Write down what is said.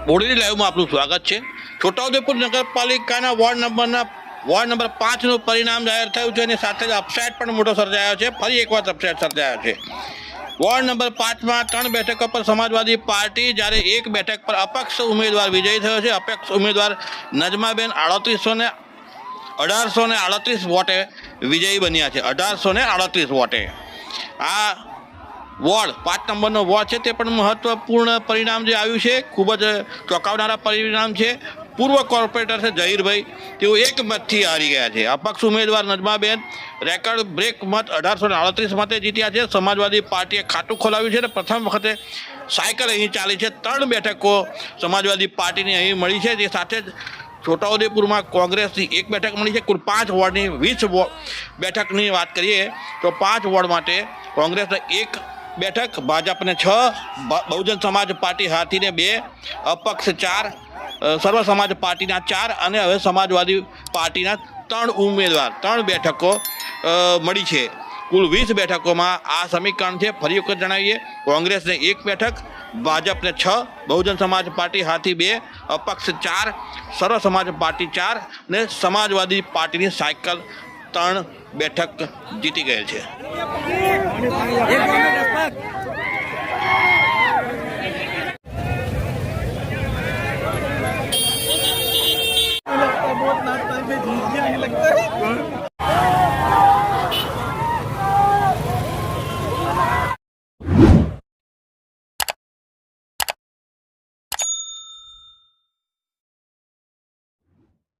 બોડેલી લાઈવમાં આપનું સ્વાગત છે। છોટાઉદેપુર નગરપાલિકાના વોર્ડ નંબર 5નું પરિણામ જાહેર થયું છે અને સાથે જ અપસેટ પણ મોટો સર્જાયો છે। ફરી એકવાર અપસેટ સર્જાયો છે। વોર્ડ નંબર 5માં 3 બેઠકો પર સમાજવાદી પાર્ટી, જ્યારે 1 બેઠક પર અપક્ષ ઉમેદવાર વિજયી થયો છે। અપક્ષ ઉમેદવાર નજમાબેન 1838 વોટે વિજયી બન્યા છે। 1838 વોટે। આ વોર્ડ 5 નંબરનો વોર્ડ છે તે પણ મહત્વપૂર્ણ પરિણામ જે આવ્યું છે, ખૂબ જ ચોંકાવનારા પરિણામ છે। પૂર્વ કોર્પોરેટર છે ઝહીરભાઈ, તેઓ 1 મતથી હારી ગયા છે। અપક્ષ ઉમેદવાર નજમાબેન રેકર્ડ બ્રેક મત 1838 મતે જીત્યા છે। સમાજવાદી પાર્ટીએ ખાતું ખોલાવ્યું છે અને પ્રથમ વખતે સાયકલ અહીં ચાલી છે। 3 બેઠકો સમાજવાદી પાર્ટીને અહીં મળી છે। તે સાથે જ છોટાઉદેપુરમાં કોંગ્રેસની 1 બેઠક મળી છે। કુલ 5 વોર્ડની 20 બેઠકની વાત કરીએ તો 5 વોર્ડ માટે કોંગ્રેસને 1 બેઠક, ભાજપને 6, બહુજન સમાજ પાર્ટી હાથીને 2, અપક્ષ 4, સર્વ સમાજ પાર્ટીના 4 અને હવે સમાજવાદી પાર્ટીના 3 ઉમેદવાર 3 બેઠકો મળી છે। કુલ 20 બેઠકોમાં આ સમીકરણ છે। ફરી વખત જણાવીએ, કોંગ્રેસને 1 બેઠક, ભાજપને 6, બહુજન સમાજ પાર્ટી હાથી 2, અપક્ષ 4, સર્વ સમાજ પાર્ટી 4 ને સમાજવાદી પાર્ટીની સાયકલ 3 બેઠક જીતી ગયેલ છે। बहुत लास्ट टाइम में जीत गया, लगता है।